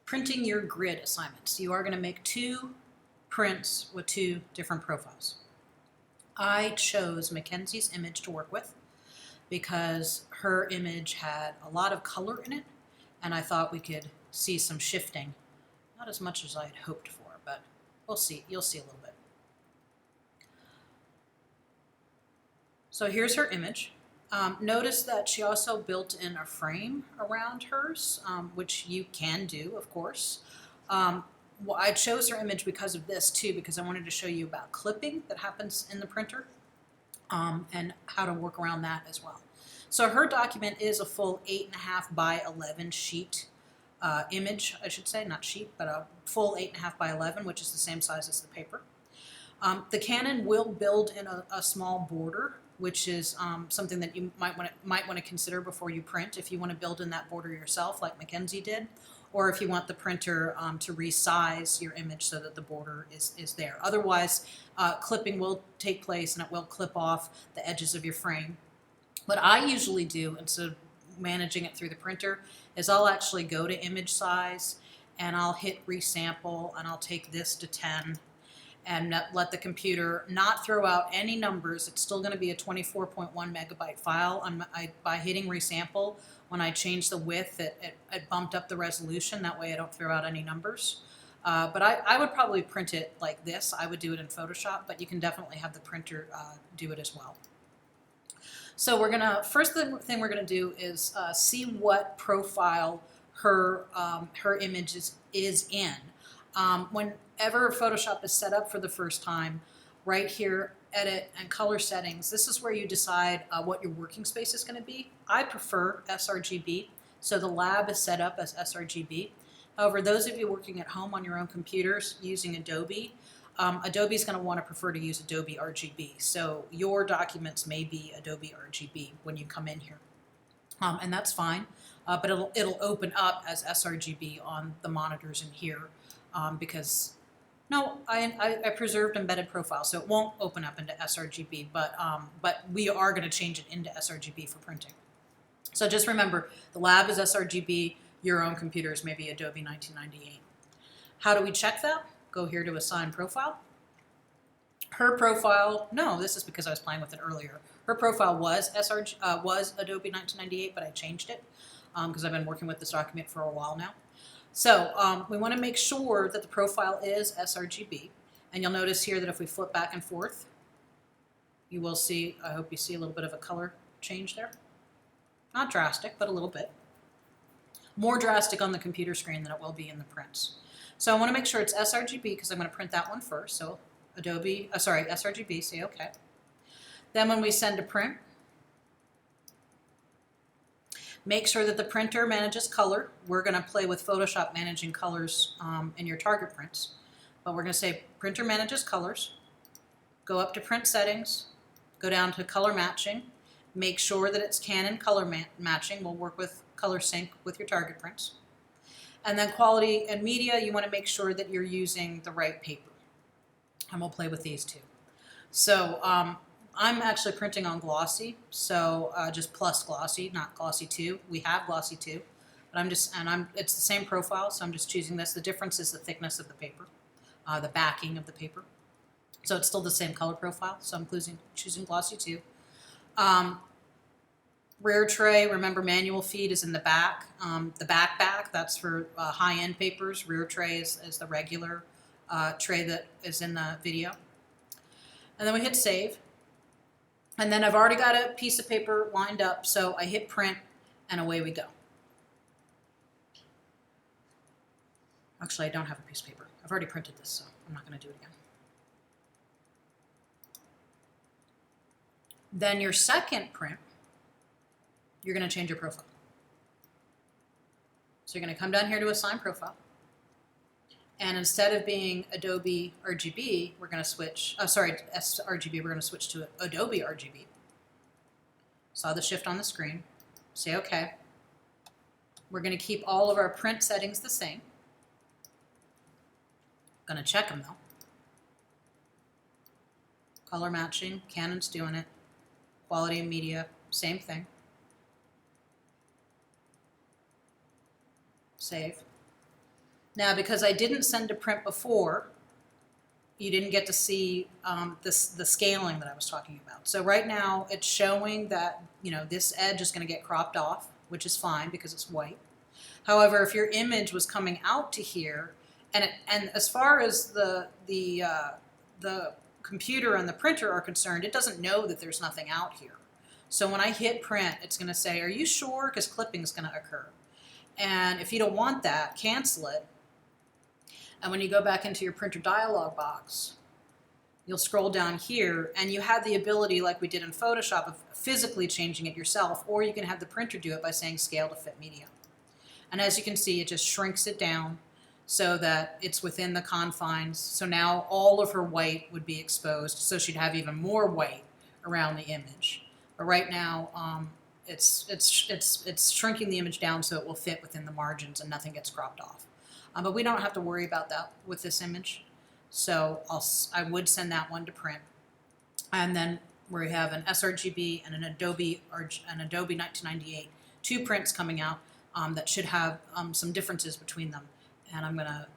printing your grid assignments. You are going to make 2 prints with 2 different profiles. I chose Mackenzie's image to work with because her image had a lot of color in it, and I thought we could see some shifting. Not as much as I had hoped for, but we'll see. You'll see a little bit. So here's her image. Notice that she also built in a frame around hers, which you can do, of course. Well, I chose her image because of this too, because I wanted to show you about clipping that happens in the printer and how to work around that as well. So her document is a full 8.5 by 11 sheet image, I should say, not sheet, but a full 8.5 by 11, which is the same size as the paper. The Canon will build in a small border, which is something that you might want to consider before you print, if you want to build in that border yourself, like Mackenzie did, or if you want the printer to resize your image so that the border is there. Otherwise, clipping will take place and it will clip off the edges of your frame. What I usually do, instead of managing it through the printer, is I'll actually go to image size and I'll hit resample and I'll take this to 10 and let the computer not throw out any numbers. It's still going to be a 24.1 megabyte file. By hitting resample, when I change the width, it bumped up the resolution. That way I don't throw out any numbers. But I would probably print it like this. I would do it in Photoshop, but you can definitely have the printer do it as well. So we're gonna, first thing we're gonna do is see what profile her image is in. Whenever Photoshop is set up for the first time, right here, edit and color settings, this is where you decide what your working space is going to be. I prefer sRGB, so the lab is set up as sRGB. However, those of you working at home on your own computers using Adobe, Adobe is going to want to prefer to use Adobe RGB. So your documents may be Adobe RGB when you come in here. And that's fine, but it'll open up as sRGB on the monitors in here because no, I preserved embedded profile, so it won't open up into sRGB, but we are going to change it into sRGB for printing. So just remember, the lab is sRGB, your own computer is maybe Adobe 1998. How do we check that? Go here to Assign Profile. Her profile, no, this is because I was playing with it earlier. Her profile was Adobe 1998, but I changed it because I've been working with this document for a while now. So we want to make sure that the profile is sRGB. And you'll notice here that if we flip back and forth, you will see, I hope you see a little bit of a color change there. Not drastic, but a little bit. More drastic on the computer screen than it will be in the prints. So I want to make sure it's sRGB because I'm going to print that one first. So sRGB, say OK. Then when we send to print, make sure that the printer manages color. We're going to play with Photoshop managing colors in your target prints. But we're going to say printer manages colors. Go up to print settings. Go down to color matching. Make sure that it's Canon color matching. We'll work with color sync with your target prints. And then quality and media, you want to make sure that you're using the right paper. And we'll play with these two. So I'm actually printing on glossy, so just plus glossy, not glossy 2. We have glossy 2, but it's the same profile, so I'm just choosing this. The difference is the thickness of the paper, the backing of the paper. So it's still the same color profile, so I'm choosing glossy 2. Rear tray, remember manual feed is in the back. The back, that's for high-end papers. Rear tray is the regular tray that is in the video. And then we hit save. And then I've already got a piece of paper lined up, so I hit print, and away we go. Actually, I don't have a piece of paper. I've already printed this, so I'm not going to do it again. Then your second print, you're going to change your profile. So you're going to come down here to Assign Profile. And instead of being Adobe RGB, we're going to switch, sRGB, we're going to switch to Adobe RGB. Saw the shift on the screen. Say OK. We're going to keep all of our print settings the same. Going to check them though. Color matching, Canon's doing it. Quality and media, same thing. Save. Now, because I didn't send to print before, you didn't get to see the scaling that I was talking about. So right now it's showing that, you know, this edge is going to get cropped off, which is fine because it's white. However, if your image was coming out to here, and as far as the computer and the printer are concerned, it doesn't know that there's nothing out here. So when I hit print, it's going to say, are you sure? Because clipping is going to occur. And if you don't want that, cancel it. And when you go back into your printer dialog box, you'll scroll down here and you have the ability, like we did in Photoshop, of physically changing it yourself, or you can have the printer do it by saying scale to fit media. And as you can see, it just shrinks it down so that it's within the confines. So now all of her white would be exposed, so she'd have even more white around the image. But right now, it's shrinking the image down so it will fit within the margins and nothing gets cropped off. But we don't have to worry about that with this image. So I would send that one to print. And then we have an sRGB and an Adobe 1998, 2 prints coming out that should have some differences between them. And I'm going to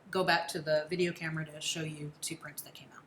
go back to the video camera to show you the 2 prints that came out.